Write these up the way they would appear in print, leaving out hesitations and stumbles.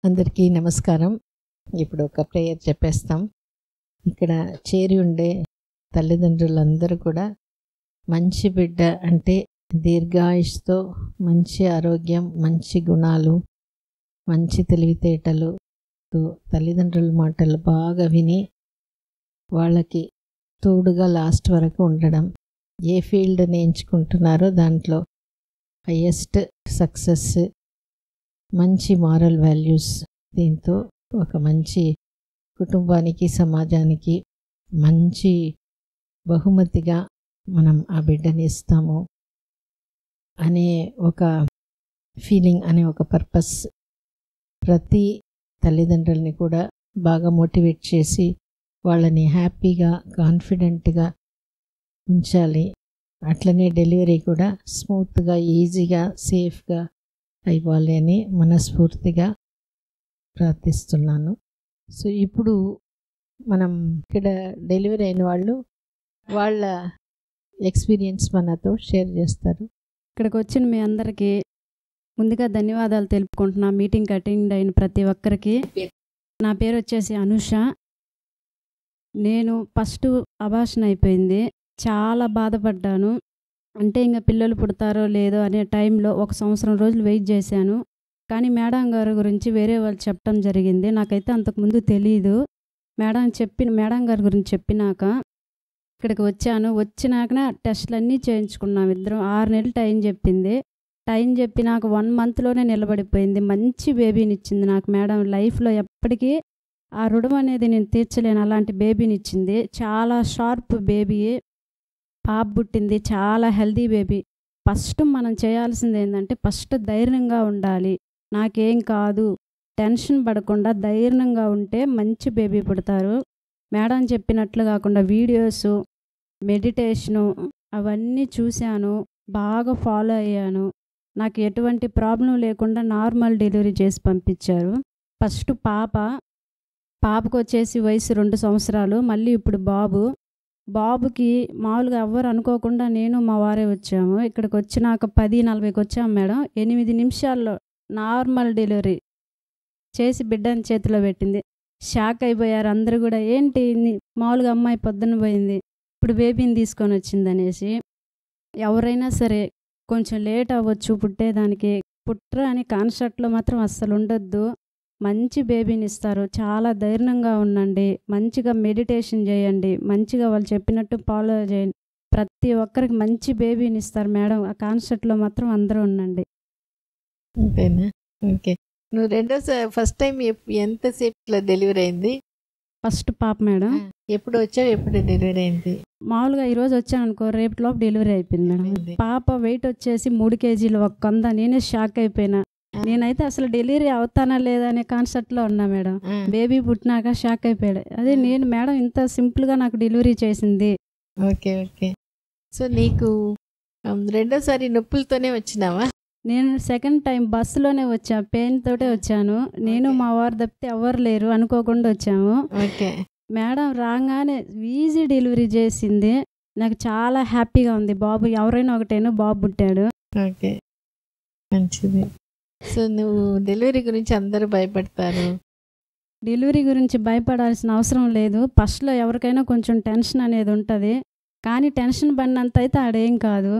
అందరికీ నమస్కారం. ఇప్పుడు ఒక ప్రేయర్ చెప్పేస్తాం. ఇక్కడ చేరి ఉండే తల్లిదండ్రులందరూ కూడా మంచి బిడ్డ అంటే దీర్ఘాయుష్తో, మంచి ఆరోగ్యం, మంచి గుణాలు, మంచి తెలివితేటలు, తల్లిదండ్రుల మాటలు బాగా విని వాళ్ళకి తోడుగా లాస్ట్ వరకు ఉండడం, ఏ ఫీల్డ్ని ఎంచుకుంటున్నారో దాంట్లో హయ్యెస్ట్ సక్సెస్, మంచి మారల్ వాల్యూస్, దీంతో ఒక మంచి కుటుంబానికి, సమాజానికి మంచి బహుమతిగా మనం ఆ బిడ్డని ఇస్తాము అనే ఒక ఫీలింగ్, అనే ఒక పర్పస్ ప్రతి తల్లిదండ్రులని కూడా బాగా మోటివేట్ చేసి వాళ్ళని హ్యాపీగా, కాన్ఫిడెంట్గా ఉంచాలి. అట్లనే డెలివరీ కూడా స్మూత్గా, ఈజీగా, సేఫ్గా అయిపోవాలి అని మనస్ఫూర్తిగా ప్రార్థిస్తున్నాను. సో ఇప్పుడు మనం ఇక్కడ డెలివరీ అయిన వాళ్ళు వాళ్ళ ఎక్స్పీరియన్స్ మనతో షేర్ చేస్తారు. ఇక్కడికి వచ్చిన మీ అందరికీ ముందుగా ధన్యవాదాలు తెలుపుకుంటున్నా. మీటింగ్ అటెండ్ అయిన ప్రతి ఒక్కరికి. నా పేరు వచ్చేసి అనుష. నేను ఫస్ట్ అబార్షన్ అయిపోయింది. చాలా బాధపడ్డాను. అంటే ఇంకా పిల్లలు పుడతారో లేదో అనే టైంలో 1 సంవత్సరం రోజులు వెయిట్ చేశాను. కానీ మేడం గారి గురించి వేరే వాళ్ళు చెప్పడం జరిగింది. నాకైతే అంతకుముందు తెలీదు. మేడం గారి గురించి చెప్పినాక ఇక్కడికి వచ్చాను. వచ్చినాకనే టెస్టులన్నీ చేయించుకున్నాం ఇద్దరం. 6 నెలలు టైం చెప్పింది. టైం చెప్పినాక 1 మంత్లోనే నిలబడిపోయింది. మంచి బేబీని ఇచ్చింది నాకు మేడం. లైఫ్లో ఎప్పటికీ ఆ రుణం అనేది నేను తీర్చలేను, అలాంటి బేబీని ఇచ్చింది. చాలా షార్ప్ బేబీ, పాప పుట్టింది. చాలా హెల్దీ బేబీ. ఫస్ట్ మనం చేయాల్సింది ఏంటంటే ఫస్ట్ ధైర్యంగా ఉండాలి. నాకేం కాదు, టెన్షన్ పడకుండా ధైర్యంగా ఉంటే మంచి బేబీ పుడతారు. మేడం చెప్పినట్లు కాకుండా వీడియోసు, మెడిటేషను అవన్నీ చూశాను, బాగా ఫాలో అయ్యాను. నాకు ఎటువంటి ప్రాబ్లం లేకుండా నార్మల్ డెలివరీ చేసి పంపించారు. ఫస్ట్ పాపకు వచ్చేసి వయసు 2 సంవత్సరాలు. మళ్ళీ ఇప్పుడు బాబుకి మామూలుగా ఎవ్వరు అనుకోకుండా నేను మా వారే వచ్చాము. ఇక్కడికి వచ్చినాక 10:40కి వచ్చాము మేడం. 8 నిమిషాల్లో నార్మల్ డెలివరీ చేసి బిడ్డని చేతిలో పెట్టింది. షాక్ అయిపోయారు అందరూ కూడా. ఏంటి మామూలుగా అమ్మాయి పొద్దున పోయింది, ఇప్పుడు బేబీని తీసుకొని వచ్చింది అనేసి. ఎవరైనా సరే కొంచెం లేట్ అవ్వచ్చు పుట్టేదానికి, పుట్ర అని కాన్సెప్ట్లో మాత్రం అస్సలు ఉండొద్దు. మంచి బేబీని ఇస్తారు. చాలా ధైర్యంగా ఉండండి, మంచిగా మెడిటేషన్ చేయండి, మంచిగా వాళ్ళు చెప్పినట్టు ఫాలో చేయండి. ప్రతి ఒక్కరికి మంచి బేబీని ఇస్తారు మేడం. ఆ కాన్సెప్ట్లో మాత్రం అందరూ ఉండండి. అంతేనా? ఓకే. నువ్వు ఫస్ట్ టైం ఎంతసేపులో డెలివరీ అయింది? ఫస్ట్ పాప మేడం. ఎప్పుడు వచ్చావు, ఎప్పుడు డెలివరీ అయింది? మామూలుగా ఈరోజు వచ్చాను అనుకో, రేపటిలోపు డెలివరీ అయిపోయింది మేడం. పాప వెయిట్ వచ్చేసి 3 కేజీలు 100. నేనే షాక్ అయిపోయినా. నేనైతే అసలు డెలివరీ అవుతానా లేదా అనే కాన్సెప్ట్లో ఉన్నా మేడం. బేబీ పుట్టినాక షాక్ అయిపోయాడు. అదే నేను మేడం ఇంత సింపుల్గా నాకు డెలివరీ చేసింది. Okay okay. సో నీకు రెండోసారి నొప్పులతోనే వచ్చినావా? నేను సెకండ్ టైం బస్సులోనే వచ్చా, పెయిన్ తోటే వచ్చాను. నేను మా వారు తప్పితే ఎవరు లేరు, అనుకోకుండా వచ్చాము. ఓకే. మేడం రాగానే ఈజీ డెలివరీ చేసింది. నాకు చాలా హ్యాపీగా ఉంది. బాబు ఎవరైనా ఒకటేనో బాబు పుట్టాడు. ఓకే, మంచిది. సో నువ్వు డెలివరీ గురించి అందరూ భయపడతారు. డెలివరీ గురించి భయపడాల్సిన అవసరం లేదు. ఫస్ట్లో ఎవరికైనా కొంచెం టెన్షన్ అనేది ఉంటుంది. కానీ టెన్షన్ పడినంత అయితే ఆడేం కాదు.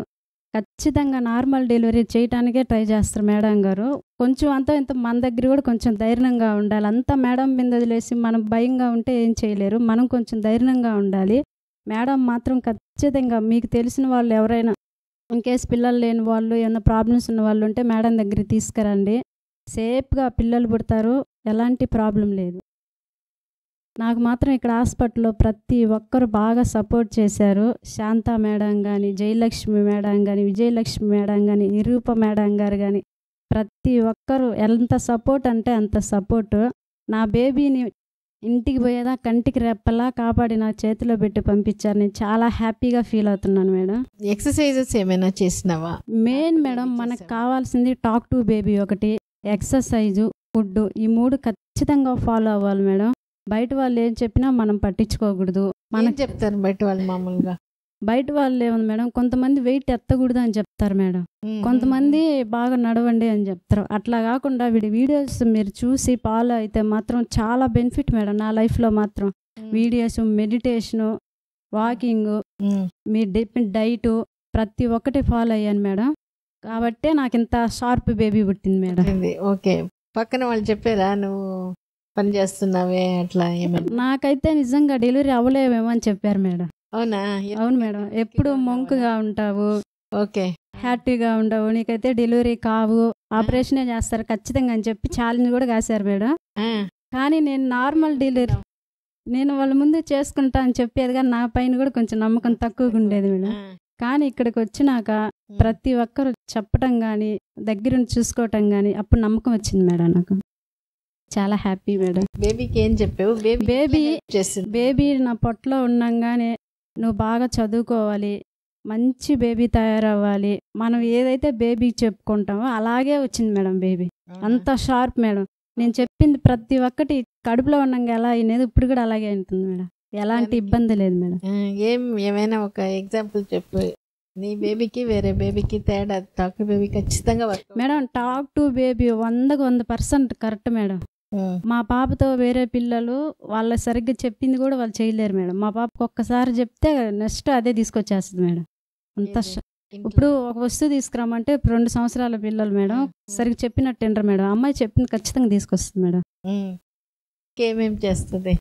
ఖచ్చితంగా నార్మల్ డెలివరీ చేయడానికే ట్రై చేస్తారు మేడం గారు. కొంచెం అంతా ఇంత మన దగ్గర కూడా కొంచెం ధైర్యంగా ఉండాలి. అంతా మేడం మీద వదిలేసి మనం భయంగా ఉంటే ఏం చేయలేరు. మనం కొంచెం ధైర్యంగా ఉండాలి. మేడం మాత్రం ఖచ్చితంగా మీకు తెలిసిన వాళ్ళు ఎవరైనా ఇన్కేస్ పిల్లలు లేని వాళ్ళు, ఏమైనా ప్రాబ్లమ్స్ ఉన్న వాళ్ళు ఉంటే మేడం దగ్గరికి తీసుకురండి. సేఫ్గా పిల్లలు పుడతారు, ఎలాంటి ప్రాబ్లం లేదు. నాకు మాత్రం ఇక్కడ హాస్పిటల్లో ప్రతి ఒక్కరు బాగా సపోర్ట్ చేశారు. శాంత మేడం కానీ, జయలక్ష్మి మేడం కానీ, విజయలక్ష్మి మేడం కానీ, నిరూప మేడం గారు కానీ, ప్రతి ఒక్కరు ఎంత సపోర్ట్ అంటే అంత సపోర్టు. నా బేబీని ఇంటికి పోయేదా కంటికి రెప్పలా కాపాడి నా చేతిలో పెట్టి పంపించారు. నేను చాలా హ్యాపీగా ఫీల్ అవుతున్నాను మేడం. ఎక్సర్సైజెస్ ఏమైనా చేసినావా? మెయిన్ మేడం మనకు కావాల్సింది టాక్ టు బేబీ ఒకటి, ఎక్సర్సైజు, ఫుడ్. ఈ 3 ఖచ్చితంగా ఫాలో అవ్వాలి మేడం. బయట వాళ్ళు ఏం చెప్పినా మనం పట్టించుకోకూడదు. మనకు చెప్తారు బయట వాళ్ళు మామూలుగా. బయట వాళ్ళు ఏముంది మేడం, కొంతమంది వెయిట్ ఎత్తకూడదు అని చెప్తారు మేడం, కొంతమంది బాగా నడవండి అని చెప్తారు. అట్లా కాకుండా వీడియోస్ మీరు చూసి ఫాలో అయితే మాత్రం చాలా బెనిఫిట్ మేడం. నా లైఫ్లో మాత్రం వీడియోస్, మెడిటేషను, వాకింగు, మీ డైటు ప్రతి ఒక్కటి ఫాలో అయ్యాను మేడం. కాబట్టే నాకు ఇంత షార్ప్ బేబీ పుట్టింది మేడం. ఓకే. పక్కన వాళ్ళు చెప్పారా నువ్వు పని చేస్తున్నావే అట్లా ఏమైనా? నాకైతే నిజంగా డెలివరీ అవ్వలేమేమో అని చెప్పారు మేడం. అవునా? అవును మేడం. ఎప్పుడు మొంకుగా ఉంటావు, ఓకే, హ్యాపీగా ఉండవు, నీకైతే డెలివరీ కావు, ఆపరేషనే చేస్తారు ఖచ్చితంగా అని చెప్పి ఛాలెంజ్ కూడా కాశారు మేడం. కానీ నేను నార్మల్ డెలివరీ నేను వాళ్ళ ముందు చేసుకుంటా అని చెప్పేది, కానీ నా పైన కూడా కొంచెం నమ్మకం తక్కువగా ఉండేది మేడం. కానీ ఇక్కడికి వచ్చినాక ప్రతి ఒక్కరు చెప్పటం కానీ, దగ్గరుండి చూసుకోవటం కానీ, అప్పుడు నమ్మకం వచ్చింది మేడం. నాకు చాలా హ్యాపీ మేడం. బేబీకి ఏం చెప్పావు? బేబీ నా పొట్టలో ఉన్నాగానే నువ్వు బాగా చదువుకోవాలి, మంచి బేబీ తయారవ్వాలి, మనం ఏదైతే బేబీ చెప్పుకుంటామో అలాగే వచ్చింది మేడం బేబీ. అంత షార్ప్ మేడం. నేను చెప్పింది ప్రతి ఒక్కటి కడుపులో ఉన్నాక ఎలా అయినది ఇప్పుడు కూడా అలాగే ఉంటుంది మేడం. ఎలాంటి ఇబ్బంది లేదు మేడం. ఏమైనా ఒక ఎగ్జాంపుల్ చెప్పు, నీ బేబీకి వేరే బేబీకి తేడా? టాక్ టు బేబీ ఖచ్చితంగా madam, talk to baby 100% correct madam. మా పాపతో వేరే పిల్లలు వాళ్ళ సరిగ్గా చెప్పింది కూడా వాళ్ళు చేయలేరు మేడం. మా పాపకు ఒక్కసారి చెప్తే నెక్స్ట్ అదే తీసుకొచ్చేస్తుంది మేడం. అంత ఇప్పుడు ఒక వస్తువు తీసుకురామంటే 2 సంవత్సరాల పిల్లలు మేడం సరిగ్గా చెప్పినట్టు తింటారు మేడం. అమ్మాయి చెప్పింది ఖచ్చితంగా తీసుకొస్తుంది మేడం. ఏమేమి చేస్తుంది?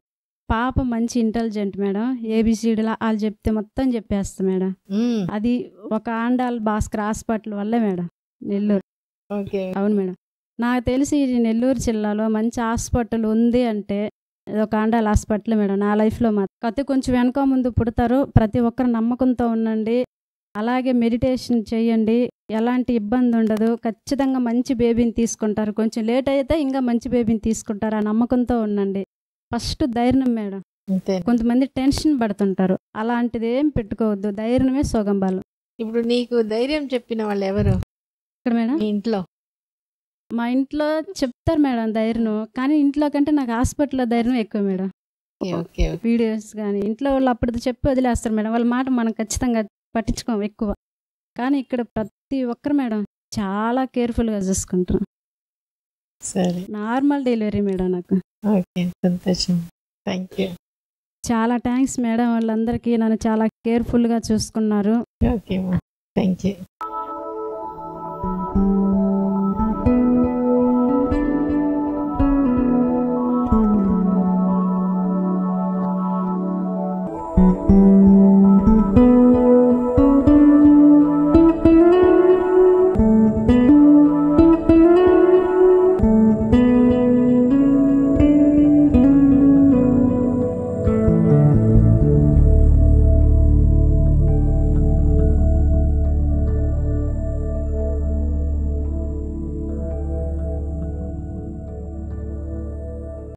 పాప మంచి ఇంటెలిజెంట్ మేడం. ఏబిసిడీలా వాళ్ళు చెప్తే మొత్తం చెప్పేస్తుంది మేడం. అది ఒక ఆండాల్ భాస్కర్ హాస్పిటల్ వల్లే మేడం, నెల్లూరు. అవును మేడం. నాకు తెలిసి నెల్లూరు జిల్లాలో మంచి హాస్పిటల్ ఉంది అంటే ఒక ఆండాల్ హాస్పిటల్ మేడం. నా లైఫ్లో మాత్రం కొంచెం వెనక ముందు పుడతారు, ప్రతి ఒక్కరు నమ్మకంతో ఉండండి, అలాగే మెడిటేషన్ చేయండి, ఎలాంటి ఇబ్బంది ఉండదు, ఖచ్చితంగా మంచి బేబీని తీసుకుంటారు. కొంచెం లేట్ అయితే ఇంకా మంచి బేబీని తీసుకుంటారు, ఆ నమ్మకంతో ఉండండి. ఫస్ట్ ధైర్యం మేడం. కొంతమంది టెన్షన్ పడుతుంటారు, అలాంటిది ఏం పెట్టుకోవద్దు, ధైర్యమే సోగం బలం. ఇప్పుడు నీకు ధైర్యం చెప్పిన వాళ్ళు ఎవరు ఇక్కడ మేడం? ఇంట్లో. మా ఇంట్లో చెప్తారు మేడం ధైర్యం, కానీ ఇంట్లో కంటే నాకు హాస్పిటల్లో ధైర్యం ఎక్కువ మేడం. వీడియోస్ కానీ ఇంట్లో వాళ్ళు అప్పుడు చెప్పి వదిలేస్తారు మేడం, వాళ్ళ మాట మనం ఖచ్చితంగా పట్టించుకోం ఎక్కువ. కానీ ఇక్కడ ప్రతి ఒక్కరు మేడం చాలా కేర్ఫుల్గా చూసుకుంటారు. సరే, నార్మల్ డెలివరీ మేడం నాకు. ఓకే, సంతోషం. Thank you. చాలా థ్యాంక్స్ మేడం, వాళ్ళందరికీ నన్ను చాలా కేర్ఫుల్గా చూసుకున్నారు. Okay, thank you.